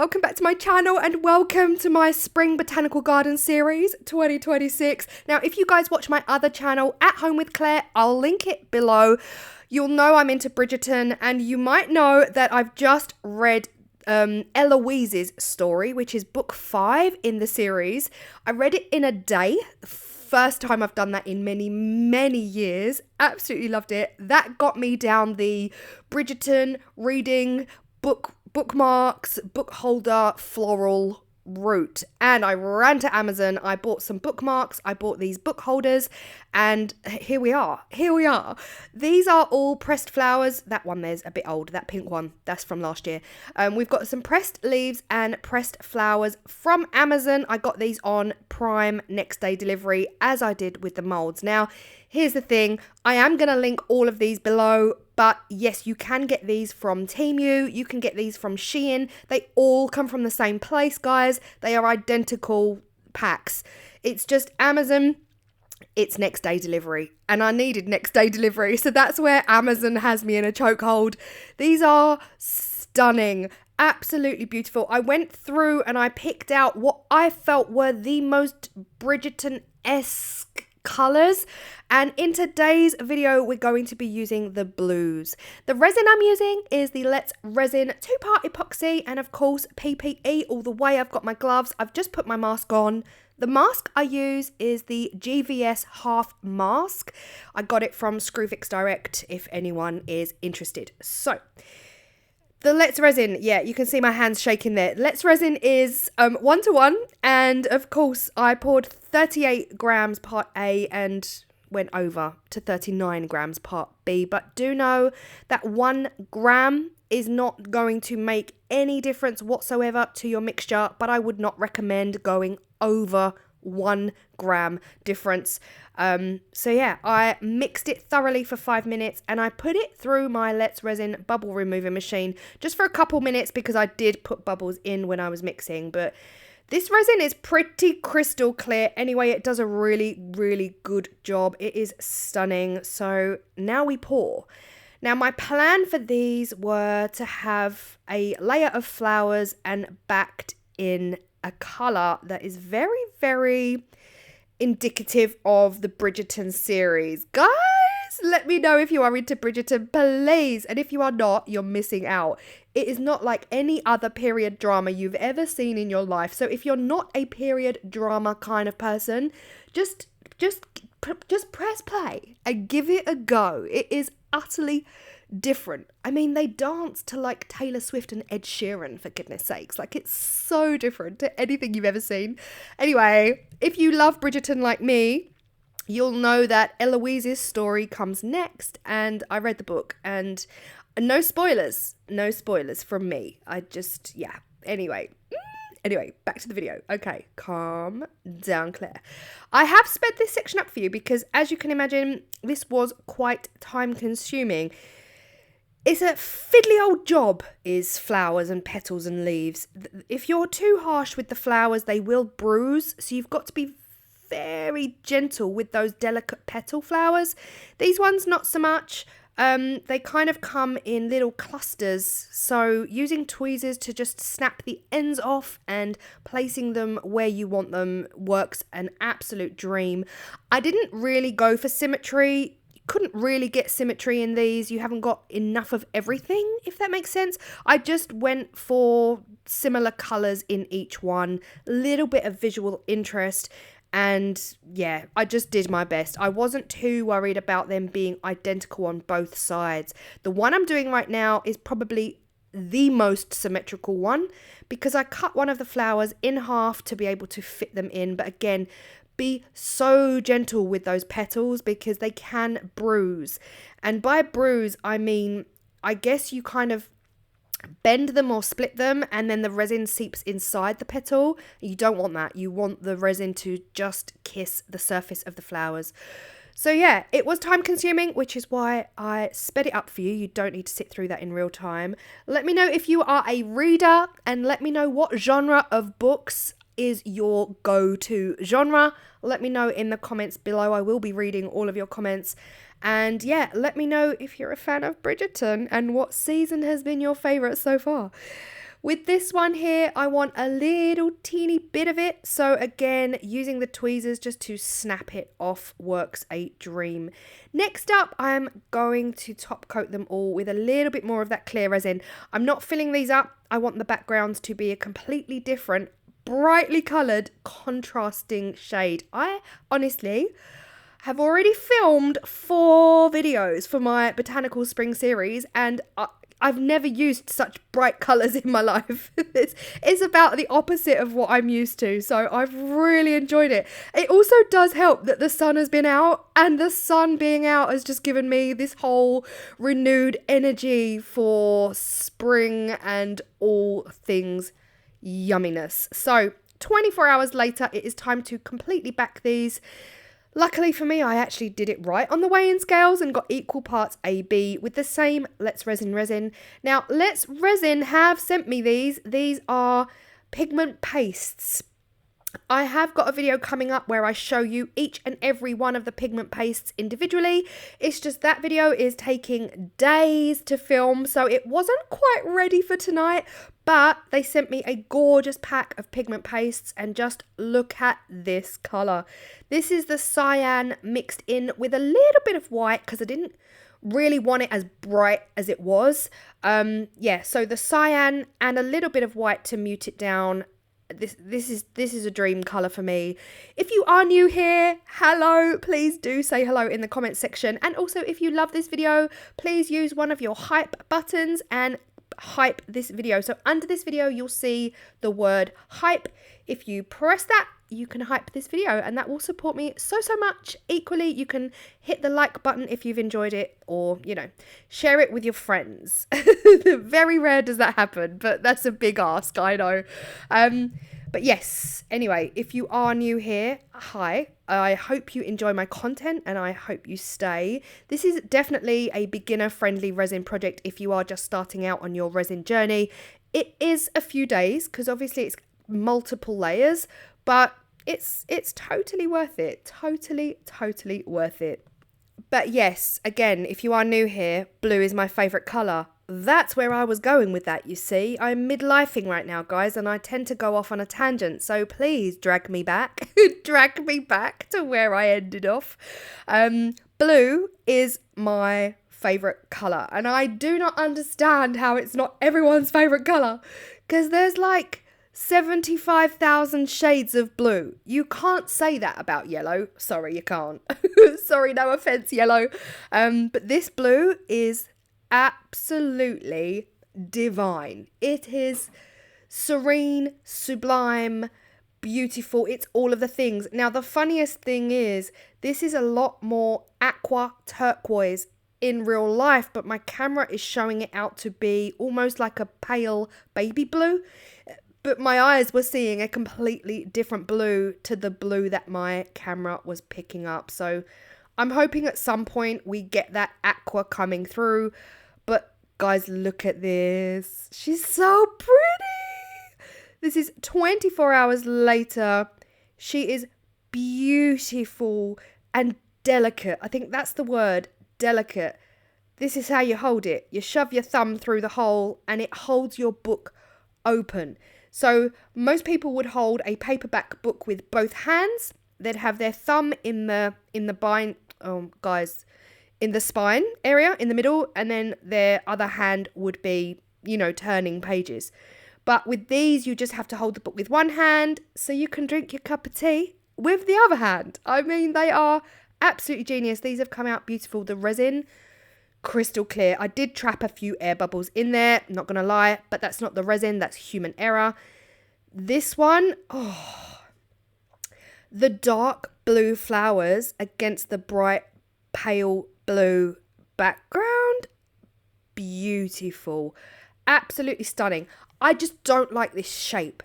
welcome back to my channel and welcome to my Spring Botanical Garden Series 2026. Now, if you guys watch my other channel, At Home with Claire, I'll link it below. You'll know I'm into Bridgerton, and you might know that I've just read Eloise's story, which is book 5 in the series. I read it in a day. First time I've done that in many years. Absolutely loved it. That got me down the Bridgerton reading bookmarks, book holder, floral route. And I ran to Amazon. I bought some bookmarks. I bought these book holders. And here we are. These are all pressed flowers. That one there's a bit old. That pink one, that's from last year. We've got some pressed leaves and pressed flowers from Amazon. I got these on Prime next day delivery, as I did with the molds. Now, here's the thing. I am going to link all of these below. But yes, you can get these from Temu. You can get these from Shein. They all come from the same place, guys. They are identical packs. It's just Amazon. It's next day delivery. And I needed next day delivery. So that's where Amazon has me in a chokehold. These are stunning. Absolutely beautiful. I went through and I picked out what I felt were the most Bridgerton-esque colors, and in today's video we're going to be using the blues. The resin I'm using is the Let's Resin 2-part epoxy, and of course PPE all the way. I've got my gloves. I've just put my mask on. The mask I use is the GVS half mask. I got it from Screwfix Direct if anyone is interested. So the Let's Resin, yeah, you can see my hands shaking there. Let's Resin is 1:1, and of course I poured 38 grams part A and went over to 39 grams part B. But do know that 1 gram is not going to make any difference whatsoever to your mixture, but I would not recommend going over 1 gram difference. So yeah, I mixed it thoroughly for 5 minutes and I put it through my Let's Resin bubble remover machine just for a couple minutes because I did put bubbles in when I was mixing. But this resin is pretty crystal clear. Anyway, it does a really good job. It is stunning. So now we pour. Now my plan for these were to have a layer of flowers and backed in a colour that is very indicative of the Bridgerton series. Guys, let me know if you are into Bridgerton, please. And if you are not, you're missing out. It is not like any other period drama you've ever seen in your life. So if you're not a period drama kind of person, just press play and give it a go. It is utterly different. I mean, they dance to like Taylor Swift and Ed Sheeran, for goodness sakes. Like, it's so different to anything you've ever seen. Anyway, if you love Bridgerton like me, you'll know that Eloise's story comes next, and I read the book, and no spoilers from me. Anyway, back to the video. Okay, calm down, Claire. I have sped this section up for you because, as you can imagine, this was quite time consuming. It's a fiddly old job, is flowers and petals and leaves. If you're too harsh with the flowers, they will bruise. So you've got to be very gentle with those delicate petal flowers. These ones, not so much. They kind of come in little clusters. So using tweezers to just snap the ends off and placing them where you want them works an absolute dream. I didn't really go for symmetry. Couldn't really get symmetry in these. You haven't got enough of everything, if that makes sense. I just went for similar colours in each one, little bit of visual interest, and yeah, I just did my best. I wasn't too worried about them being identical on both sides. The one I'm doing right now is probably the most symmetrical one because I cut one of the flowers in half to be able to fit them in, but again, be so gentle with those petals because they can bruise. And by bruise, I mean, I guess you kind of bend them or split them and then the resin seeps inside the petal. You don't want that. You want the resin to just kiss the surface of the flowers. So yeah, it was time consuming, which is why I sped it up for you. You don't need to sit through that in real time. Let me know if you are a reader and let me know what genre of books is your go-to genre. Let me know in the comments below. I will be reading all of your comments. And yeah, let me know if you're a fan of Bridgerton and what season has been your favourite so far. With this one here, I want a little teeny bit of it. So again, using the tweezers just to snap it off works a dream. Next up, I'm going to top coat them all with a little bit more of that clear resin. I'm not filling these up. I want the backgrounds to be a completely different, brightly coloured, contrasting shade. I honestly have already filmed 4 videos for my Botanical Spring series, and I've never used such bright colours in my life. It's about the opposite of what I'm used to, so I've really enjoyed it. It also does help that the sun has been out, and the sun being out has just given me this whole renewed energy for spring and all things yumminess. So 24 hours later, it is time to completely back these. Luckily for me, I actually did it right on the weigh-in scales and got equal parts AB with the same Let's Resin. Now, Let's Resin have sent me these. These are pigment pastes. I have got a video coming up where I show you each and every one of the pigment pastes individually. It's just that video is taking days to film, so it wasn't quite ready for tonight, but they sent me a gorgeous pack of pigment pastes, and just look at this colour. This is the cyan mixed in with a little bit of white because I didn't really want it as bright as it was. Yeah, so the cyan and a little bit of white to mute it down. This is a dream colour for me. If you are new here, hello, please do say hello in the comments section. And also, if you love this video, please use one of your hype buttons and hype this video. So under this video, you'll see the word hype. If you press that, you can hype this video, and that will support me so much. Equally, you can hit the like button if you've enjoyed it, or, you know, share it with your friends. Very rare does that happen, but that's a big ask, I know. But yes, anyway, if you are new here, hi. I hope you enjoy my content, and I hope you stay. This is definitely a beginner-friendly resin project if you are just starting out on your resin journey. It is a few days, because obviously it's multiple layers, but it's totally worth it. Totally worth it. But yes, again, if you are new here, blue is my favourite colour. That's where I was going with that, you see. I'm midlifing right now, guys, and I tend to go off on a tangent, so please drag me back. Drag me back to where I ended off. Blue is my favourite colour, and I do not understand how it's not everyone's favourite colour, because there's like 75,000 shades of blue. You can't say that about yellow. Sorry, you can't. Sorry, no offense, yellow. But this blue is absolutely divine. It is serene, sublime, beautiful. It's all of the things. Now, the funniest thing is, this is a lot more aqua turquoise in real life, but my camera is showing it out to be almost like a pale baby blue. But my eyes were seeing a completely different blue to the blue that my camera was picking up. So I'm hoping at some point we get that aqua coming through. But guys, look at this. She's so pretty. This is 24 hours later. She is beautiful and delicate. I think that's the word, delicate. This is how you hold it. You shove your thumb through the hole and it holds your book open. So most people would hold a paperback book with both hands. They'd have their thumb in the bind, in the spine area in the middle, and then their other hand would be, you know, turning pages. But with these, you just have to hold the book with one hand so you can drink your cup of tea with the other hand. I mean, they are absolutely genius. These have come out beautiful. The resin, crystal clear. I did trap a few air bubbles in there, not gonna lie, but that's not the resin, that's human error. This one, the dark blue flowers against the bright pale blue background, beautiful, absolutely stunning. I just don't like this shape.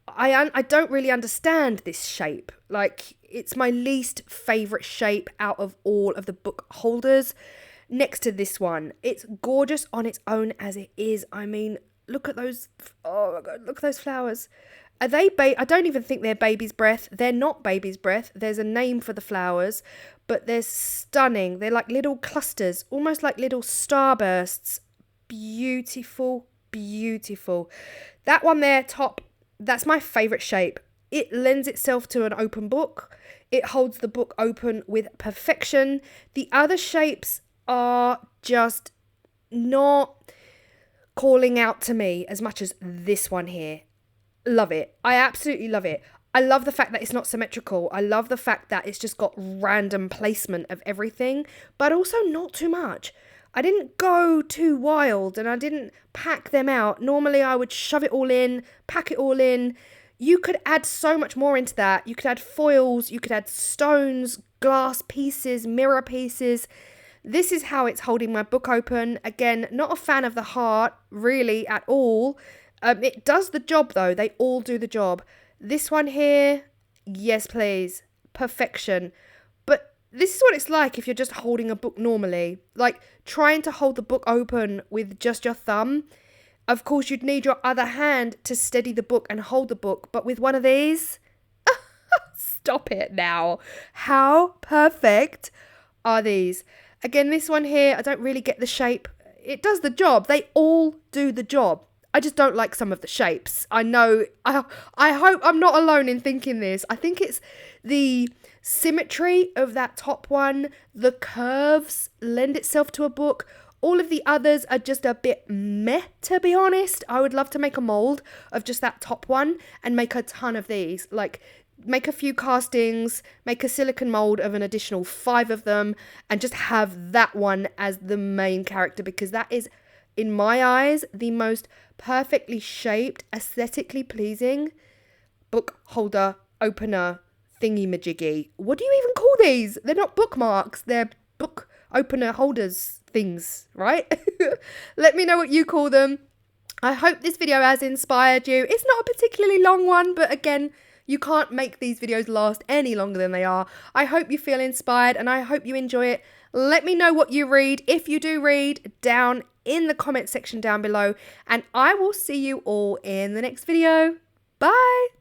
I don't really understand this shape. Like, it's my least favorite shape out of all of the book holders. Next to this one, it's gorgeous on its own as it is. I mean, look at those. Oh my God, look at those flowers. Are they I don't even think they're baby's breath. They're not baby's breath. There's a name for the flowers, but they're stunning. They're like little clusters, almost like little starbursts. Beautiful, beautiful. That one there, top, that's my favorite shape. It lends itself to an open book. It holds the book open with perfection. The other shapes are just not calling out to me as much as this one here. Love it. I absolutely love it. I love the fact that it's not symmetrical. I love the fact that it's just got random placement of everything, but also not too much. I didn't go too wild and I didn't pack them out. Normally I would shove it all in, pack it all in. You could add so much more into that. You could add foils, you could add stones, glass pieces, mirror pieces. This is how it's holding my book open. Again, not a fan of the heart, really, at all. It does the job, though. They all do the job. This one here, yes, please. Perfection. But this is what it's like if you're just holding a book normally. Like, trying to hold the book open with just your thumb. Of course, you'd need your other hand to steady the book and hold the book. But with one of these, stop it now. How perfect are these? Again, this one here, I don't really get the shape. It does the job. They all do the job. I just don't like some of the shapes. I know, I hope I'm not alone in thinking this. I think it's the symmetry of that top one. The curves lend itself to a book. All of the others are just a bit meh, to be honest. I would love to make a mold of just that top one and make a ton of these. Like, make a few castings, make a silicone mold of an additional 5 of them, and just have that one as the main character, because that is, in my eyes, the most perfectly shaped, aesthetically pleasing book holder opener thingy-majiggy. What do you even call these? They're not bookmarks, they're book opener holders things, right? Let me know what you call them. I hope this video has inspired you. It's not a particularly long one, but again, you can't make these videos last any longer than they are. I hope you feel inspired and I hope you enjoy it. Let me know what you read, if you do read, down in the comment section down below. And I will see you all in the next video. Bye!